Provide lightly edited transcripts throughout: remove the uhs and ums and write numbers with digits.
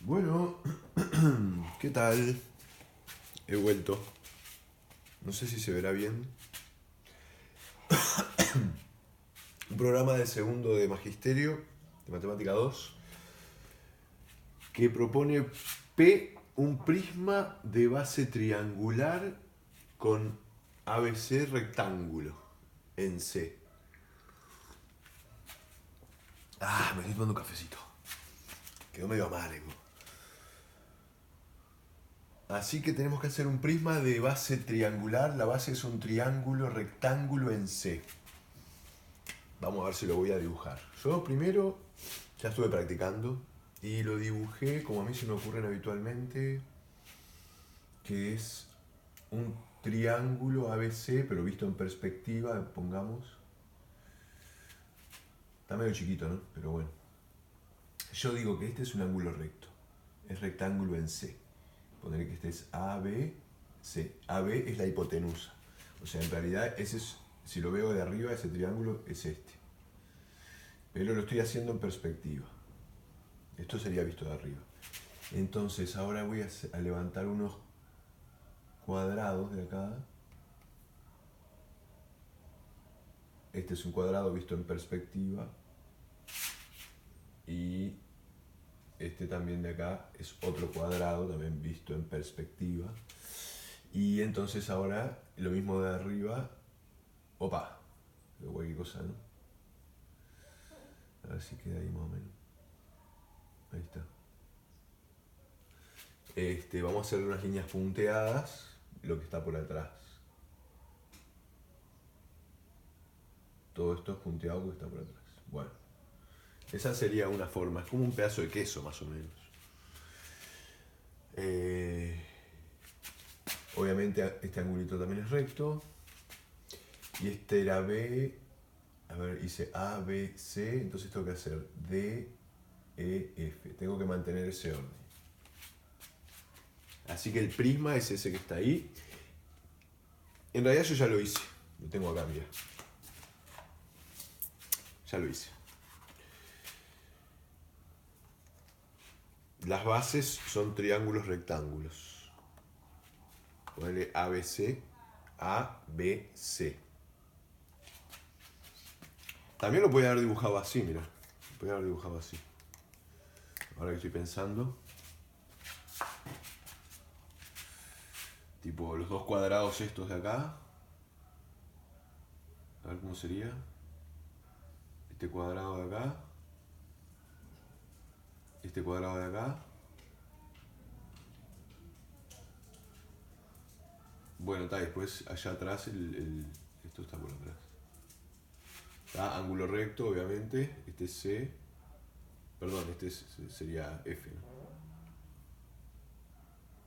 Bueno, ¿qué tal? He vuelto. No sé si se verá bien. Un programa de segundo de Magisterio, de Matemática 2, que propone P, un prisma de base triangular con ABC rectángulo en C. Me estoy tomando un cafecito. Quedó medio amargo. Así que tenemos que hacer un prisma de base triangular. La base es un triángulo rectángulo en C. Vamos a ver si lo voy a dibujar. Yo primero ya estuve practicando y lo dibujé como a mí se me ocurren habitualmente, que es un triángulo ABC, pero visto en perspectiva, pongamos. Está medio chiquito, ¿no? Pero bueno. Yo digo que este es un ángulo recto. Es rectángulo en C. Poner que este es ABC. AB es la hipotenusa. O sea, en realidad, ese es, si lo veo de arriba, ese triángulo es este. Pero lo estoy haciendo en perspectiva. Esto sería visto de arriba. Entonces ahora voy a levantar unos cuadrados de acá. Este es un cuadrado visto en perspectiva. Y este también de acá es otro cuadrado también visto en perspectiva. Y entonces ahora lo mismo de arriba. Opa, cualquier cosa, ¿no? A ver si queda ahí más o menos. Ahí está. Vamos a hacer unas líneas punteadas, lo que está por atrás. Todo esto es punteado porque está por atrás. Bueno, esa sería una forma, es como un pedazo de queso más o menos. Obviamente este angulito también es recto. Y este era B. A ver, hice A, B, C. Entonces tengo que hacer D, E, F. Tengo que mantener ese orden. Así que el prisma es ese que está ahí. En realidad yo ya lo hice. Lo tengo acá, mira. Ya lo hice. Las bases son triángulos rectángulos. Ponele ABC, A, B, C. También lo podía haber dibujado así, mira. Lo podía haber dibujado así. Ahora que estoy pensando. Tipo los dos cuadrados estos de acá. A ver cómo sería. Este cuadrado de acá. Este cuadrado de acá. Bueno, está, después allá atrás esto está por atrás. Está ángulo recto, obviamente. Este es C. Perdón, sería F, ¿no?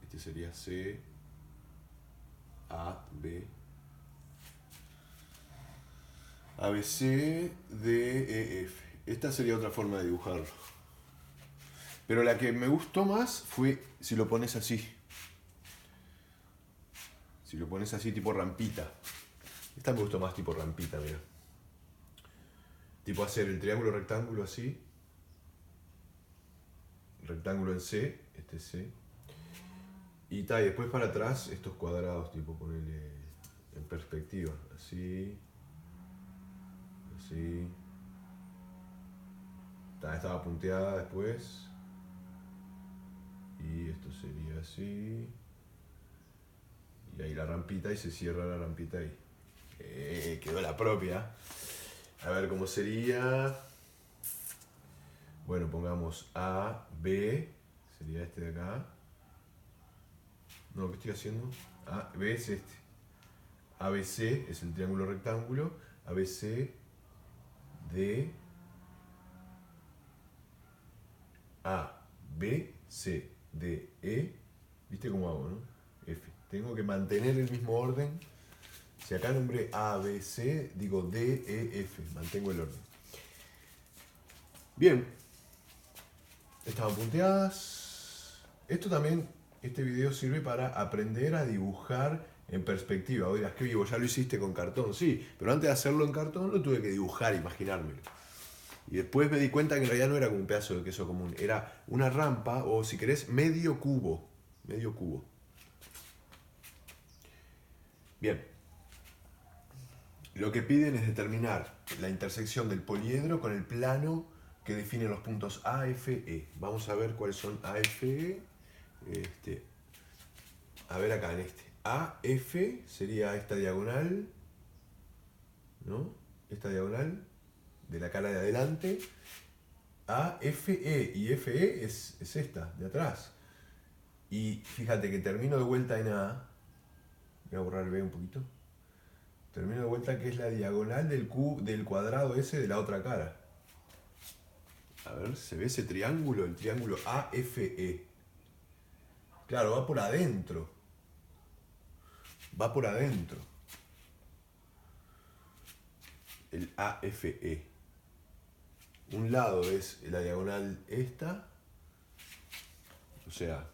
Este sería C, A, B. ABC, D, E, F. Esta sería otra forma de dibujarlo. Pero la que me gustó más fue si lo pones así. Si lo pones así tipo rampita. Esta me gustó más tipo rampita, mira. Tipo hacer el triángulo rectángulo así. Rectángulo en C, este es C. Y después para atrás estos cuadrados, tipo ponerle en perspectiva. Así. Así. Estaba punteada después. Y esto sería así. Y ahí la rampita y se cierra la rampita ahí. Quedó la propia. A ver cómo sería. Bueno, pongamos A, B. Sería este de acá. No, ¿qué estoy haciendo? A, B es este. ABC es el triángulo rectángulo. ABC, D, A, B, C, D, E. ¿Viste cómo hago, no? F. Tengo que mantener el mismo orden. Si acá nombré A, B, C, digo D, E, F. Mantengo el orden. Bien. Estaban punteadas. Esto también, este video sirve para aprender a dibujar en perspectiva. Oigas, ¿qué vivo? ¿Ya lo hiciste con cartón? Sí, pero antes de hacerlo en cartón lo tuve que dibujar, imaginármelo. Y después me di cuenta que en realidad no era como un pedazo de queso común, era una rampa o si querés medio cubo. Medio cubo. Bien. Lo que piden es determinar la intersección del poliedro con el plano que define los puntos A, F, E. Vamos a ver cuáles son A, F, E. A ver acá en este. A, F sería esta diagonal, ¿no? Esta diagonal de la cara de adelante. A, F, E. Y F, E es esta, de atrás. Y fíjate que termino de vuelta en A. Voy a borrar B un poquito. Termino de vuelta que es la diagonal del cuadrado ese de la otra cara. A ver, ¿se ve ese triángulo? El triángulo AFE. Claro, va por adentro. Va por adentro. El AFE. Un lado es la diagonal esta. O sea,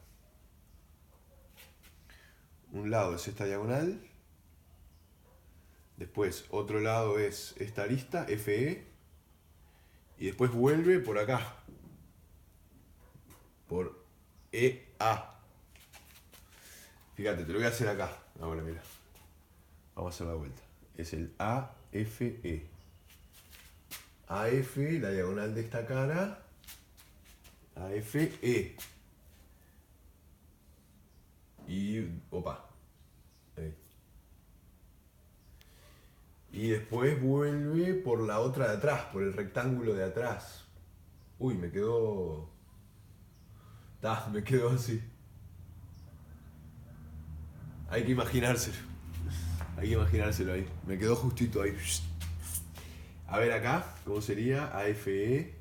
un lado es esta diagonal. Después otro lado es esta arista, FE. Y después vuelve por acá. Por EA. Fíjate, te lo voy a hacer acá. Ahora mira. Vamos a hacer la vuelta. Es el AFE. AF, la diagonal de esta cara. AFE. Y. Opa. Ahí. Y después vuelve por la otra de atrás, por el rectángulo de atrás. Uy, me quedó. Me quedó así. Hay que imaginárselo. Hay que imaginárselo ahí. Me quedó justito ahí. A ver acá, ¿cómo sería? AFE.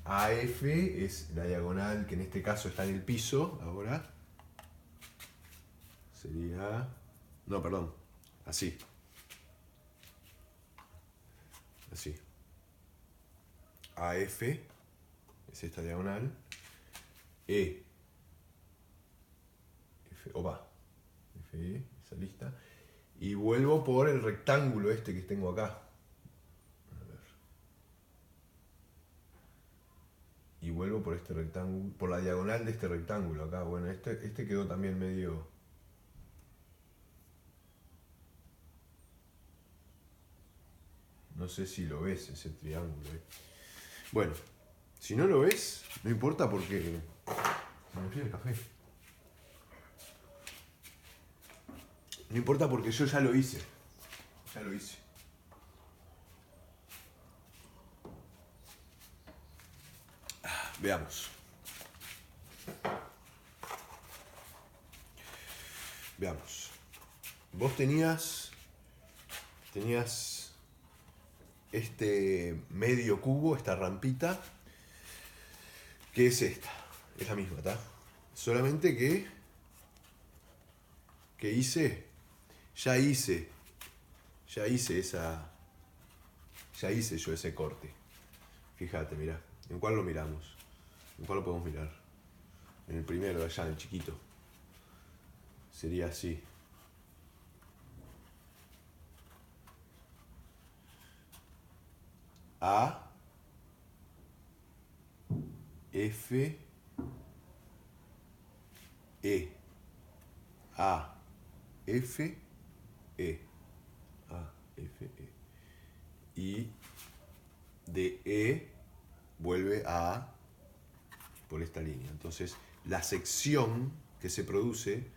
AF es la diagonal que en este caso está en el piso. Ahora. Sería. No, perdón. Así. Así. AF es esta diagonal. E. Opa. FE, esa lista. Y vuelvo por el rectángulo este que tengo acá. A ver. Y vuelvo por este rectángulo, por la diagonal de este rectángulo acá. Bueno, este quedó también medio. No sé si lo ves, ese triángulo. Bueno, si no lo ves, no importa porque se me enfría el café. No importa porque yo ya lo hice. Ya lo hice. Veamos. Veamos. Vos tenías este medio cubo, esta rampita, que es esta. Es la misma, ¿está? Solamente que ya hice yo ese corte. Fíjate, mirá. ¿En cuál lo miramos? ¿En cuál lo podemos mirar? En el primero, de allá, en el chiquito. Sería así. A, F, E. A, F, E. A, F, E. Y de E vuelve a A por esta línea. Entonces, la sección que se produce,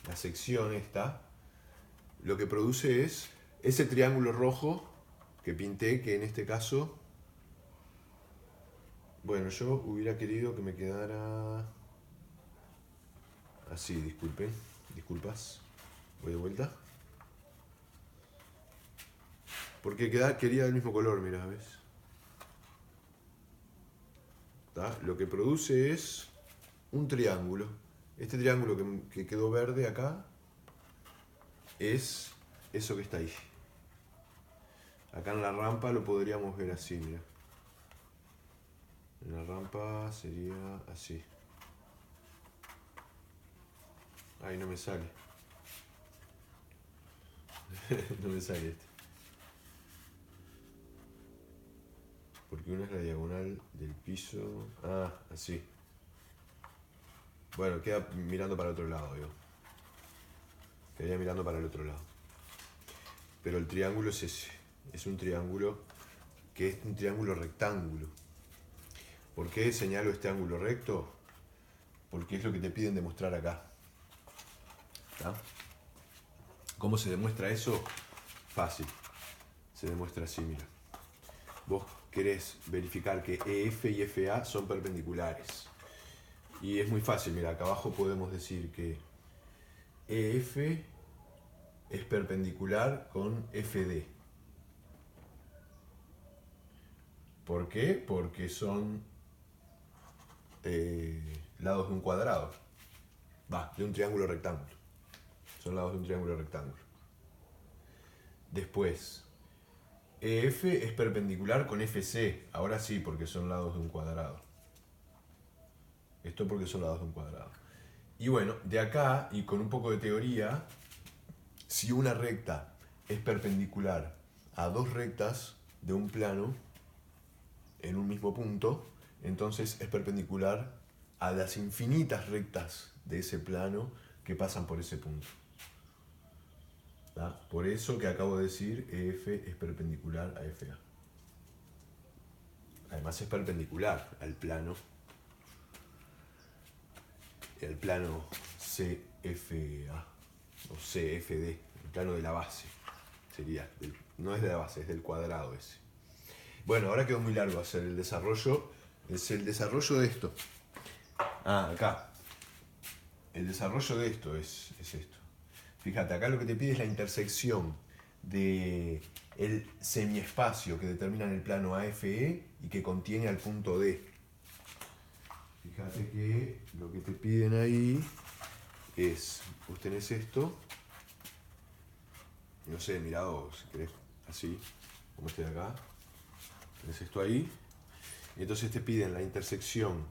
la sección esta, lo que produce es ese triángulo rojo que pinté, que en este caso, bueno, yo hubiera querido que me quedara así, disculpas, voy de vuelta. Porque quería del mismo color, mira, ¿ves? ¿Tá? Lo que produce es un triángulo. Este triángulo que quedó verde acá es eso que está ahí. Acá en la rampa lo podríamos ver así, mira. En la rampa sería así. Ay, no me sale. No me sale este. Porque una es la diagonal del piso. Ah, así. Bueno, queda mirando para el otro lado, yo. Quedaría mirando para el otro lado. Pero el triángulo es ese. Es un triángulo que es un triángulo rectángulo. ¿Por qué señalo este ángulo recto? Porque es lo que te piden demostrar acá. ¿Está? ¿Cómo se demuestra eso? Fácil. Se demuestra así, mira. Vos querés verificar que EF y FA son perpendiculares. Y es muy fácil, mira, acá abajo podemos decir que EF es perpendicular con FD. ¿Por qué? Porque son lados de un cuadrado. De un triángulo rectángulo. Son lados de un triángulo rectángulo. Después, EF es perpendicular con FC. Ahora sí, porque son lados de un cuadrado. Esto porque son lados de un cuadrado. Y bueno, de acá, y con un poco de teoría, si una recta es perpendicular a dos rectas de un plano en un mismo punto, entonces es perpendicular a las infinitas rectas de ese plano que pasan por ese punto. ¿Tá? Por eso que acabo de decir, EF es perpendicular a FA. Además es perpendicular al plano CFA o CFD, el plano de la base. Sería, no es de la base, es del cuadrado ese. Bueno, ahora quedó muy largo hacer el desarrollo. Es el desarrollo de esto. Acá. El desarrollo de esto es esto. Fíjate, acá lo que te pide es la intersección del semiespacio que determina en el plano AFE y que contiene al punto D. Fíjate que lo que te piden ahí es, vos tenés esto, no sé, mirado, si querés, así, como este de acá, tenés esto ahí, y entonces te piden la intersección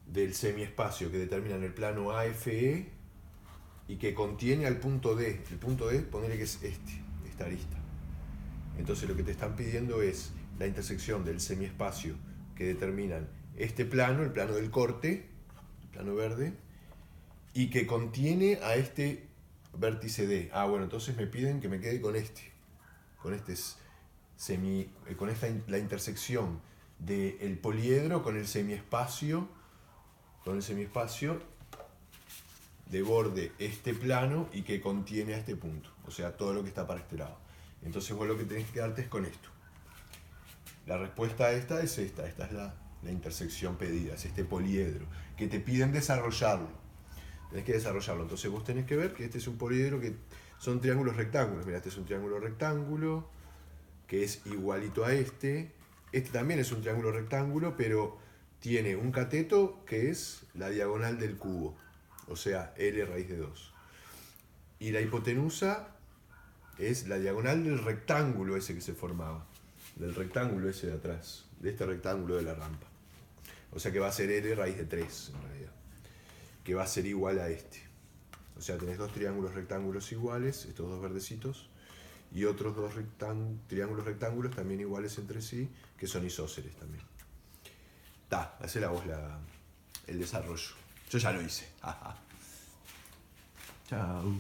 del semiespacio que determina en el plano AFE y que contiene al punto D. El punto D, ponele que es esta arista. Entonces lo que te están pidiendo es la intersección del semiespacio que determinan este plano, el plano del corte, el plano verde, y que contiene a este vértice D. Bueno, entonces me piden que me quede con la intersección del poliedro con el semiespacio de borde este plano y que contiene a este punto, o sea, todo lo que está para este lado. Entonces vos lo que tenés que quedarte es con esto. La respuesta a esta es esta es la intersección pedida, es este poliedro, que te piden desarrollarlo. Tenés que desarrollarlo, entonces vos tenés que ver que este es un poliedro que son triángulos rectángulos. Mira, este es un triángulo rectángulo, que es igualito a este. Este también es un triángulo rectángulo, pero tiene un cateto que es la diagonal del cubo, o sea, L raíz de 2. Y la hipotenusa es la diagonal del rectángulo ese que se formaba, del rectángulo ese de atrás, de este rectángulo de la rampa. O sea que va a ser L raíz de 3 en realidad, que va a ser igual a este. O sea, tenés dos triángulos rectángulos iguales, estos dos verdecitos, y otros dos triángulos rectángulos también iguales entre sí, que son isósceles también. Hacela vos el desarrollo. Yo ya lo hice. Chao.